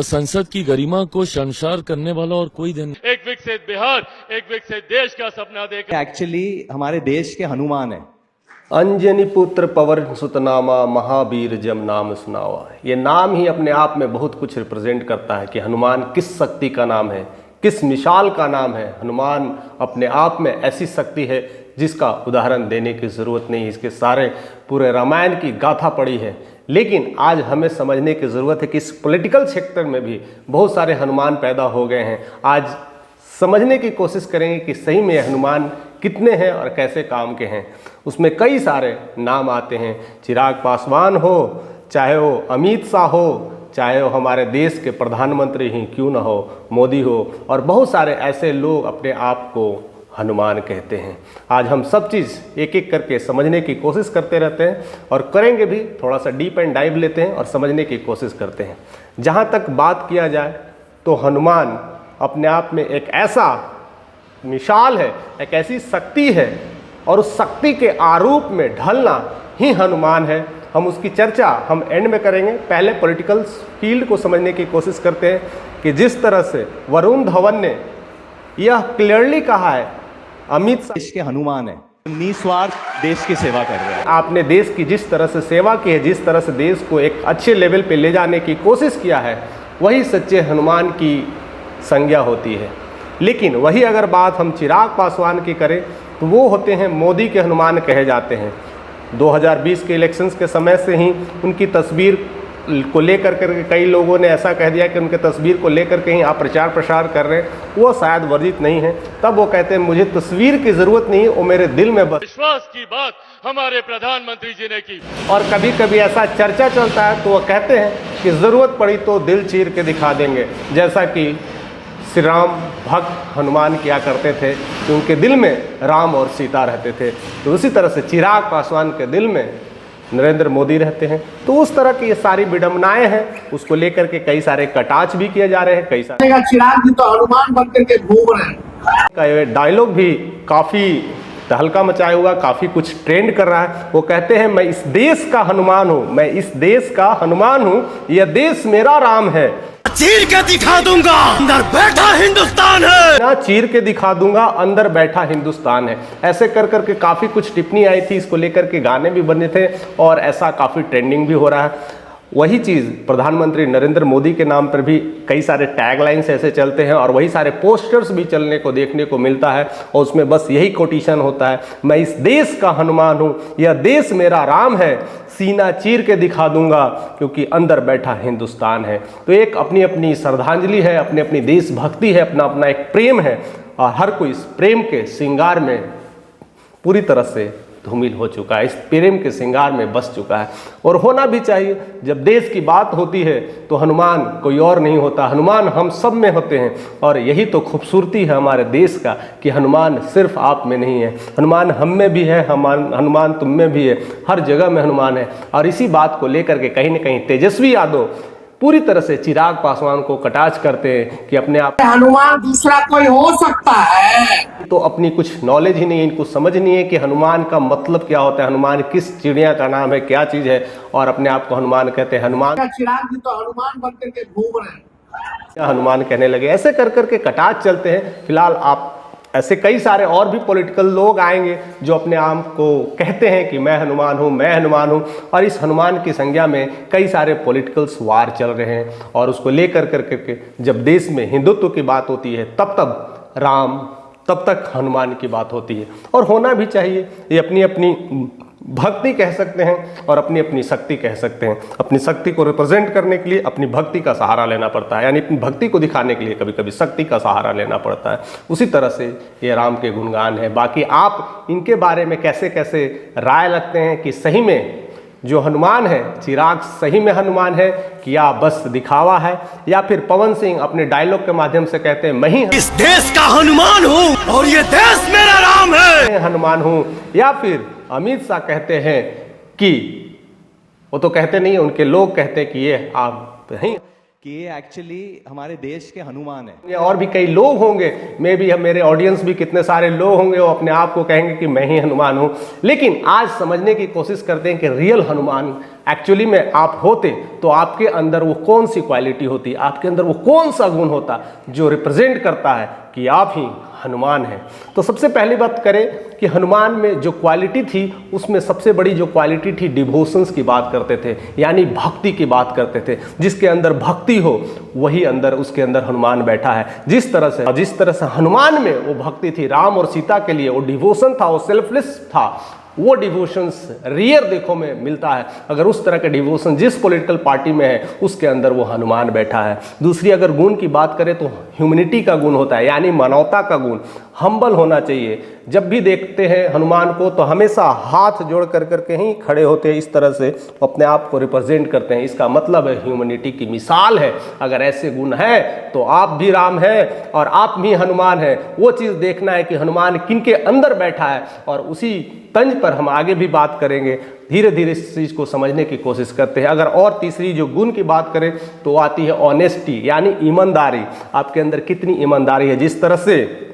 संसद की गरिमा को शर्मसार करने वाला और कोई दिन एक विकसित बिहार, एक विकसित देश का सपना देकर एक्चुअली हमारे देश के हनुमान है। अंजनी पुत्र पवन सुतनामा महावीर जब नाम सुनावा। ये नाम ही अपने आप में बहुत कुछ रिप्रेजेंट करता है कि हनुमान किस शक्ति का नाम है, किस मिसाल का नाम है। हनुमान अपने आप में ऐसी शक्ति है जिसका उदाहरण देने की ज़रूरत नहीं। इसके सारे पूरे रामायण की गाथा पड़ी है, लेकिन आज हमें समझने की ज़रूरत है कि इस पॉलिटिकल सेक्टर में भी बहुत सारे हनुमान पैदा हो गए हैं। आज समझने की कोशिश करेंगे कि सही में हनुमान कितने हैं और कैसे काम के हैं। उसमें कई सारे नाम आते हैं, चिराग पासवान हो, चाहे वो अमित शाह हो, चाहे वो हमारे देश के प्रधानमंत्री ही क्यों ना हो, मोदी हो, और बहुत सारे ऐसे लोग अपने आप को हनुमान कहते हैं। आज हम सब चीज़ एक एक करके समझने की कोशिश करते रहते हैं और करेंगे भी। थोड़ा सा डीप एंड डाइव लेते हैं और समझने की कोशिश करते हैं। जहाँ तक बात किया जाए तो हनुमान अपने आप में एक ऐसा मिसाल है, एक ऐसी शक्ति है, और उस शक्ति के आरूप में ढलना ही हनुमान है। हम उसकी चर्चा हम एंड में करेंगे। पहले पॉलिटिकल फील्ड को समझने की कोशिश करते हैं कि जिस तरह से वरुण धवन ने यह क्लियरली कहा है, अमित शाह देश के हनुमान है, निस्वार्थ देश की सेवा कर रहे हैं। आपने देश की जिस तरह से सेवा की है, जिस तरह से देश को एक अच्छे लेवल पे ले जाने की कोशिश किया है, वही सच्चे हनुमान की संज्ञा होती है। लेकिन वही अगर बात हम चिराग पासवान की करें तो वो होते हैं मोदी के हनुमान कहे जाते हैं। 2020 के इलेक्शंस के समय से ही उनकी तस्वीर को लेकर के कई लोगों ने ऐसा कह दिया कि उनके तस्वीर को लेकर के ही आप प्रचार प्रसार कर रहे हैं, वो शायद वर्जित नहीं है। तब वो कहते हैं मुझे तस्वीर की ज़रूरत नहीं है, वो मेरे दिल में बस। विश्वास की बात हमारे प्रधानमंत्री जी ने की। और कभी कभी ऐसा चर्चा चलता है तो वो कहते हैं कि ज़रूरत पड़ी तो दिल चीर के दिखा देंगे, जैसा कि श्री राम भक्त हनुमान किया करते थे कि उनके दिल में राम और सीता रहते थे। तो उसी तरह से चिराग पासवान के दिल में नरेंद्र मोदी रहते हैं। तो उस तरह की ये सारी विडंबनाएं हैं, उसको लेकर के कई सारे कटाच भी किए जा रहे हैं। कई सारे चिराग जी तो हनुमान बन करके घूम रहे हैं का डायलॉग भी काफ़ी तहलका मचाया हुआ, काफ़ी कुछ ट्रेंड कर रहा है। वो कहते हैं मैं इस देश का हनुमान हूँ, मैं इस देश का हनुमान हूँ, यह देश मेरा राम है, चीर के दिखा दूंगा अंदर बैठा हिंदुस्तान है, ना चीर के दिखा दूंगा अंदर बैठा हिंदुस्तान है। ऐसे कर करके काफ़ी कुछ टिप्पणी आई थी, इसको लेकर के गाने भी बने थे और ऐसा काफ़ी ट्रेंडिंग भी हो रहा है। वही चीज़ प्रधानमंत्री नरेंद्र मोदी के नाम पर भी कई सारे टैगलाइंस ऐसे चलते हैं और वही सारे पोस्टर्स भी चलने को देखने को मिलता है, और उसमें बस यही कोटेशन होता है, मैं इस देश का हनुमान हूँ, यह देश मेरा राम है, सीना चीर के दिखा दूंगा क्योंकि अंदर बैठा हिंदुस्तान है। तो एक अपनी अपनी श्रद्धांजलि है, अपनी अपनी देशभक्ति है, अपना अपना एक प्रेम है, और हर कोई इस प्रेम के श्रृंगार में पूरी तरह से धूमिल हो चुका है, इस प्रेम के श्रृंगार में बस चुका है। और होना भी चाहिए। जब देश की बात होती है तो हनुमान कोई और नहीं होता, हनुमान हम सब में होते हैं। और यही तो खूबसूरती है हमारे देश का कि हनुमान सिर्फ आप में नहीं है, हनुमान हम में भी है, हनुमान तुम में भी है, हर जगह में हनुमान है। और इसी बात को लेकर के कहीं ना कहीं तेजस्वी यादव पूरी तरह से चिराग पासवान को कटाच करते हैं कि अपने आप हनुमान दूसरा कोई हो सकता है। तो अपनी कुछ नॉलेज ही नहीं है, इनको समझ नहीं है कि हनुमान का मतलब क्या होता है, हनुमान किस चिड़िया का नाम है, क्या चीज़ है, और अपने आप को हनुमान कहते हैं। हनुमान चिराग जी तो हनुमान बन करके घूम रहे हैं, हनुमान कहने लगे। ऐसे कर करके कटाच चलते हैं। फिलहाल आप ऐसे कई सारे और भी पॉलिटिकल लोग आएंगे जो अपने आप को कहते हैं कि मैं हनुमान हूँ, मैं हनुमान हूँ, और इस हनुमान की संज्ञा में कई सारे पॉलिटिकल्स वार चल रहे हैं। और उसको लेकर करके जब देश में हिंदुत्व की बात होती है तब तब राम, तब तक हनुमान की बात होती है, और होना भी चाहिए। ये अपनी अपनी भक्ति कह सकते हैं और अपनी अपनी शक्ति कह सकते हैं। अपनी शक्ति को रिप्रेजेंट करने के लिए अपनी भक्ति का सहारा लेना पड़ता है, यानी अपनी भक्ति को दिखाने के लिए कभी कभी शक्ति का सहारा लेना पड़ता है। उसी तरह से ये राम के गुणगान है। बाकी आप इनके बारे में कैसे कैसे राय रखते हैं कि सही में जो हनुमान है, चिराग सही में हनुमान है कि या बस दिखावा है, या फिर पवन सिंह अपने डायलॉग के माध्यम से कहते हैं मैं ही इस देश का हनुमान हूँ और ये देश मेरा राम है, हनुमान हूँ, या फिर अमित शाह कहते हैं कि वो तो कहते नहीं, उनके लोग कहते हैं कि ये आप नहीं, कि ये एक्चुअली हमारे देश के हनुमान है। और भी कई लोग होंगे, मे भी मेरे ऑडियंस भी कितने सारे लोग होंगे वो अपने आप को कहेंगे कि मैं ही हनुमान हूँ। लेकिन आज समझने की कोशिश करते हैं कि रियल हनुमान एक्चुअली में आप होते तो आपके अंदर वो कौन सी क्वालिटी होती, आपके अंदर वो कौन सा गुण होता जो रिप्रेजेंट करता है कि आप ही हनुमान हैं। तो सबसे पहली बात करें कि हनुमान में जो क्वालिटी थी उसमें सबसे बड़ी जो क्वालिटी थी डिवोशंस की बात करते थे, यानी भक्ति की बात करते थे। जिसके अंदर भक्ति हो वही अंदर उसके अंदर हनुमान बैठा है। जिस तरह से हनुमान में वो भक्ति थी राम और सीता के लिए, वो डिवोशन था, वो सेल्फलेस था, वो डिवोशंस रियर देखो में मिलता है। अगर उस तरह के डिवोशन जिस पॉलिटिकल पार्टी में है उसके अंदर वो हनुमान बैठा है। दूसरी अगर गुण की बात करें तो ह्यूमैनिटी का गुण होता है, यानी मानवता का गुण, हम्बल होना चाहिए। जब भी देखते हैं हनुमान को तो हमेशा हाथ जोड़ कर करके ही खड़े होते हैं, इस तरह से अपने आप को रिप्रेजेंट करते हैं। इसका मतलब है ह्यूमैनिटी की मिसाल है। अगर ऐसे गुण है तो आप भी राम हैं और आप भी हनुमान हैं। वो चीज़ देखना है कि हनुमान किनके अंदर बैठा है, और उसी तंज पर हम आगे भी बात करेंगे। धीरे धीरे इस चीज़ को समझने की कोशिश करते हैं। अगर और तीसरी जो गुण की बात करें तो आती है ऑनेस्टी, यानी ईमानदारी। आपके अंदर कितनी ईमानदारी है। जिस तरह से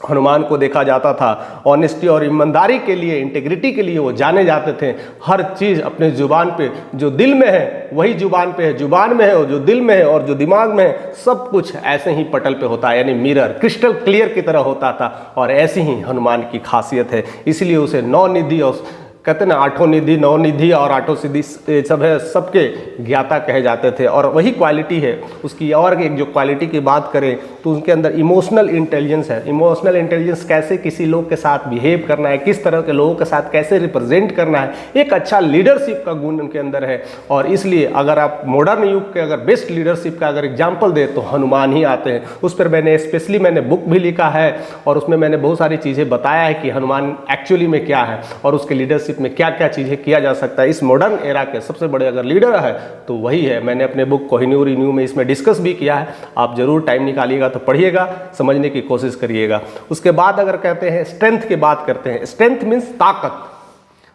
हनुमान को देखा जाता था ऑनेस्टी और ईमानदारी के लिए, इंटेग्रिटी के लिए वो जाने जाते थे। हर चीज़ अपने जुबान पे, जो दिल में है वही जुबान पे है, जुबान में है और जो दिल में है और जो दिमाग में है, सब कुछ ऐसे ही पटल पे होता है, यानी मिरर क्रिस्टल क्लियर की तरह होता था। और ऐसी ही हनुमान की खासियत है, इसलिए उसे नौ निधि और कहते ना आठों निधि, नौ निधि और आठों सिद्धि सब है, सबके ज्ञाता कहे जाते थे। और वही क्वालिटी है उसकी। और एक जो क्वालिटी की बात करें तो उनके अंदर इमोशनल इंटेलिजेंस है। इमोशनल इंटेलिजेंस, कैसे किसी लोग के साथ बिहेव करना है, किस तरह के लोगों के साथ कैसे रिप्रेजेंट करना है, एक अच्छा लीडरशिप का गुण उनके अंदर है। और इसलिए अगर आप मॉडर्न युग के अगर बेस्ट लीडरशिप का अगर एग्जाम्पल दे तो हनुमान ही आते हैं। उस पर मैंने बुक भी लिखा है और उसमें मैंने बहुत सारी चीज़ें बताया है कि हनुमान एक्चुअली में क्या है और उसके लीडरशिप में क्या क्या चीज़ें किया जा सकता है। इस मॉडर्न एरा के सबसे बड़े अगर लीडर है तो वही है। मैंने अपने बुक कोहिनूर रिन्यू में इसमें डिस्कस भी किया है। आप जरूर टाइम निकालिएगा तो पढ़िएगा, समझने की कोशिश करिएगा। उसके बाद अगर कहते हैं स्ट्रेंथ की बात करते हैं, स्ट्रेंथ मीन्स ताकत।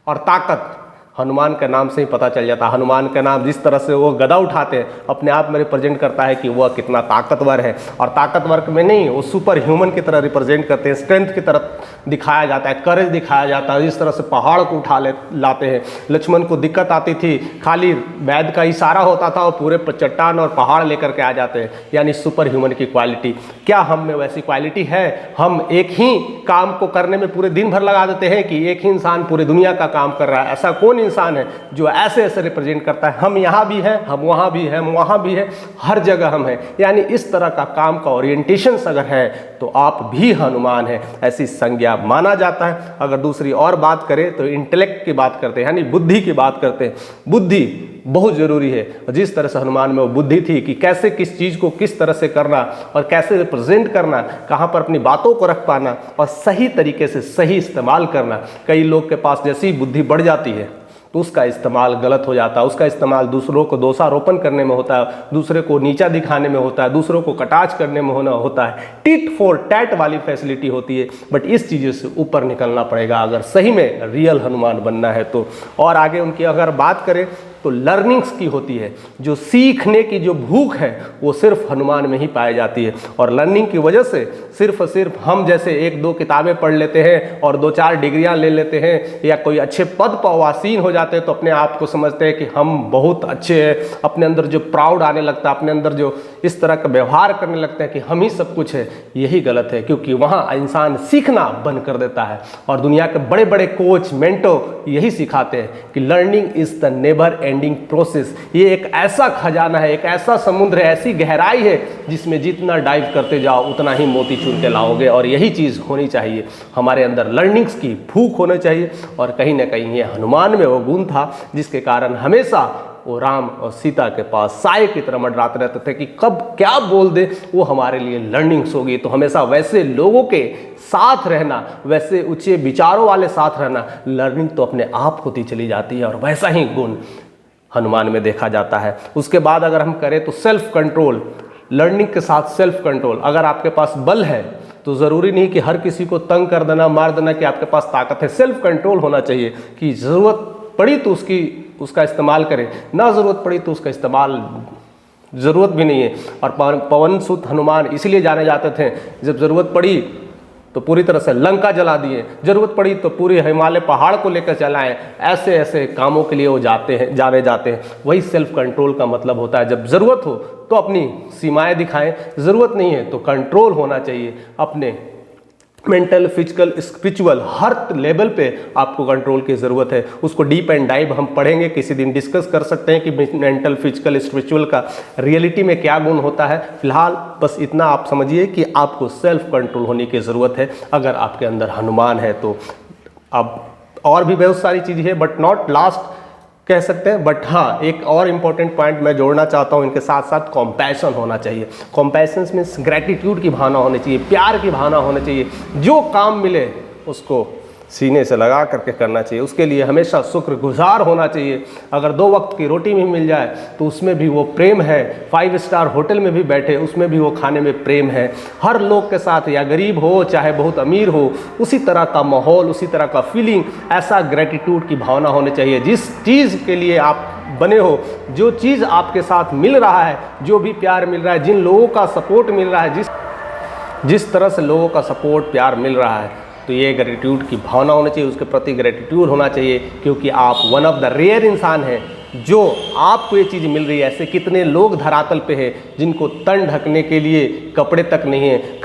और ताकत हनुमान के नाम से ही पता चल जाता है। हनुमान का नाम, जिस तरह से वो गदा उठाते हैं, अपने आप में रिप्रेजेंट करता है कि वह कितना ताकतवर है। और ताकतवर में नहीं, वो सुपर ह्यूमन की तरह रिप्रेजेंट करते हैं, स्ट्रेंथ की तरह दिखाया जाता है, करेज दिखाया जाता है। जिस तरह से पहाड़ को उठा लाते हैं। लक्ष्मण को दिक्कत आती थी, खाली वैद्य का इशारा होता था और पूरे चट्टान और पहाड़ लेकर के आ जाते हैं, यानी सुपर ह्यूमन की क्वालिटी। क्या हम में वैसी क्वालिटी है? हम एक ही काम को करने में पूरे दिन भर लगा देते हैं कि एक ही इंसान पूरी दुनिया का काम कर रहा है? ऐसा कौन इंसान है जो ऐसे ऐसे रिप्रेजेंट करता है? हम यहाँ भी हैं, हम वहाँ भी हैं, हम वहाँ भी हैं, हर जगह हम हैं। यानी इस तरह का काम का ओरिएंटेशन अगर है तो आप भी हनुमान हैं, ऐसी संज्ञा माना जाता है। अगर दूसरी और बात करें तो इंटेलेक्ट की बात करते हैं, यानी बुद्धि की बात करते हैं। बुद्धि बहुत जरूरी है। जिस तरह से हनुमान में वो बुद्धि थी कि कैसे किस चीज़ को किस तरह से करना और कैसे रिप्रेजेंट करना, कहाँ पर अपनी बातों को रख पाना और सही तरीके से सही इस्तेमाल करना। कई लोग के पास जैसी बुद्धि बढ़ जाती है तो उसका इस्तेमाल गलत हो जाता है। उसका इस्तेमाल दूसरों को दोषारोपण करने में होता है, दूसरे को नीचा दिखाने में होता है, दूसरों को कटाक्ष करने में होता है। टिट फॉर टैट वाली फैसिलिटी होती है। बट इस चीज़ों से ऊपर निकलना पड़ेगा अगर सही में रियल हनुमान बनना है तो। और आगे उनकी अगर बात करें तो लर्निंग्स की होती है, जो सीखने की जो भूख है वो सिर्फ हनुमान में ही पाई जाती है। और लर्निंग की वजह से सिर्फ हम जैसे एक दो किताबें पढ़ लेते हैं और दो चार डिग्रियां ले लेते हैं या कोई अच्छे पद पर आसीन हो जाते हैं तो अपने आप को समझते हैं कि हम बहुत अच्छे हैं। अपने अंदर जो प्राउड आने लगता है, अपने अंदर जो इस तरह का व्यवहार करने लगते हैं कि हम ही सब कुछ है, यही गलत है। क्योंकि वहाँ इंसान सीखना बंद कर देता है। और दुनिया के बड़े बड़े कोच, मेंटोर यही सिखाते हैं कि learning is the never ending process. ये एक ऐसा खजाना है, एक ऐसा समुद्र है, ऐसी गहराई है जिसमें जितना डाइव करते जाओ उतना ही मोती चुन के लाओगे। और यही चीज़ होनी चाहिए, हमारे अंदर लर्निंग्स की भूख होनी चाहिए। और कहीं ना कहीं ये हनुमान में वो गुण था जिसके कारण हमेशा वो राम और सीता के पास साए की तरह मंडराते रहते थे कि कब क्या बोल दे वो हमारे लिए लर्निंग्स होगी। तो हमेशा वैसे लोगों के साथ रहना, वैसे ऊंचे विचारों वाले साथ रहना, लर्निंग तो अपने आप होती चली जाती है। और वैसा ही गुण हनुमान में देखा जाता है। उसके बाद अगर हम करें तो सेल्फ कंट्रोल, लर्निंग के साथ सेल्फ कंट्रोल। अगर आपके पास बल है तो ज़रूरी नहीं कि हर किसी को तंग कर देना, मार देना कि आपके पास ताकत है। सेल्फ कंट्रोल होना चाहिए कि ज़रूरत पड़ी तो उसका इस्तेमाल करें, ना ज़रूरत पड़ी तो उसका इस्तेमाल ज़रूरत भी नहीं है। और पवन सुत हनुमान इसलिए जाने जाते थे, जब ज़रूरत पड़ी तो पूरी तरह से लंका जला दिए, जरूरत पड़ी तो पूरे हिमालय पहाड़ को लेकर चलाएं। ऐसे ऐसे कामों के लिए वो जाते हैं। वही सेल्फ कंट्रोल का मतलब होता है। जब ज़रूरत हो तो अपनी सीमाएं दिखाएं, ज़रूरत नहीं है तो कंट्रोल होना चाहिए। अपने मेंटल, फिजिकल, स्पिरिचुअल हर लेवल पे आपको कंट्रोल की ज़रूरत है। उसको डीप एंड डाइव हम पढ़ेंगे, किसी दिन डिस्कस कर सकते हैं कि मेंटल, फिजिकल, स्पिरिचुअल का रियलिटी में क्या गुण होता है। फिलहाल बस इतना आप समझिए कि आपको सेल्फ कंट्रोल होने की ज़रूरत है। अगर आपके अंदर हनुमान है तो अब और भी बहुत सारी चीज़ें हैं, बट नॉट लास्ट कह सकते हैं। बट हाँ, एक और इम्पॉर्टेंट पॉइंट मैं जोड़ना चाहता हूँ इनके साथ साथ, कॉम्पैशन होना चाहिए। कॉम्पैशन मीन्स ग्रैटिट्यूड की भावना होनी चाहिए, प्यार की भावना होनी चाहिए। जो काम मिले उसको सीने से लगा करके करना चाहिए। उसके लिए हमेशा शुक्रगुजार होना चाहिए। अगर 2 वक्त की रोटी भी मिल जाए तो उसमें भी वो प्रेम है। 5 स्टार होटल में भी बैठे, उसमें भी वो खाने में प्रेम है। हर लोग के साथ, या गरीब हो चाहे बहुत अमीर हो, उसी तरह का माहौल, उसी तरह का फीलिंग, ऐसा ग्रैटिट्यूड की भावना होनी चाहिए। जिस चीज़ के लिए आप बने हो, जो चीज़ आपके साथ मिल रहा है, जो भी प्यार मिल रहा है, जिन लोगों का सपोर्ट मिल रहा है, जिस तरह से लोगों का सपोर्ट, प्यार मिल रहा है, तो ये ग्रेटिट्यूड की भावना होनी चाहिए। उसके प्रति ग्रेटिट्यूड होना चाहिए, क्योंकि आप वन ऑफ द रेयर इंसान हैं जो आपको ये चीज़ मिल रही है। ऐसे कितने लोग धरातल पे हैं जिनको तन ढकने के लिए कपड़े तक नहीं है,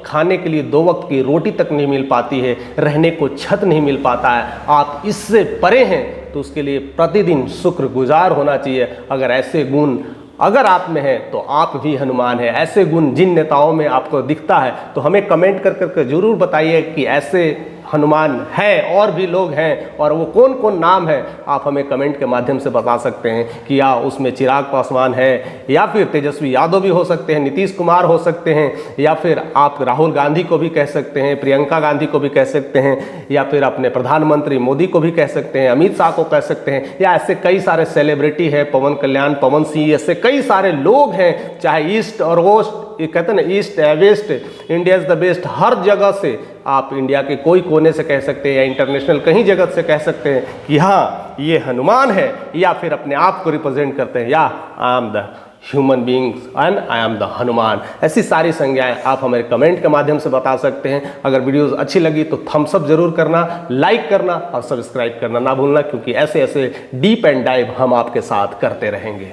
खाने के लिए 2 वक्त की रोटी तक नहीं मिल पाती है, रहने को छत नहीं मिल पाता है। आप इससे परे हैं तो उसके लिए प्रतिदिन शुक्रगुजार होना चाहिए। अगर ऐसे गुण अगर आप में है तो आप भी हनुमान है। ऐसे गुण जिन नेताओं में आपको दिखता है तो हमें कमेंट कर करके जरूर बताइए कि ऐसे हनुमान है और भी लोग हैं, और वो कौन कौन नाम है आप हमें कमेंट के माध्यम से बता सकते हैं कि या उसमें चिराग पासवान है, या फिर तेजस्वी यादव भी हो सकते हैं, नीतीश कुमार हो सकते हैं, या फिर आप राहुल गांधी को भी कह सकते हैं, प्रियंका गांधी को भी कह सकते हैं, या फिर अपने प्रधानमंत्री मोदी को भी कह सकते हैं, अमित शाह को कह सकते हैं, या ऐसे कई सारे सेलिब्रिटी है, पवन कल्याण, पवन सिंह, ऐसे कई सारे लोग हैं। चाहे ईस्ट और वेस्ट, ये कहते हैं ना, east west, India is the best. हर जगह से आप इंडिया के कोई कोने से कह सकते हैं, या इंटरनेशनल कहीं जगह से कह सकते हैं कि हाँ ये हनुमान है, या फिर अपने आप को रिप्रेजेंट करते हैं, या I am the human beings and I am the Hanuman. ऐसी सारी संज्ञाएं आप हमारे कमेंट के माध्यम से बता सकते हैं। अगर वीडियोस अच्छी लगी तो थम्स अप जरूर करना, लाइक करना और सब्सक्राइब करना ना भूलना, क्योंकि ऐसे ऐसे डीप एंड डाइव हम आपके साथ करते रहेंगे।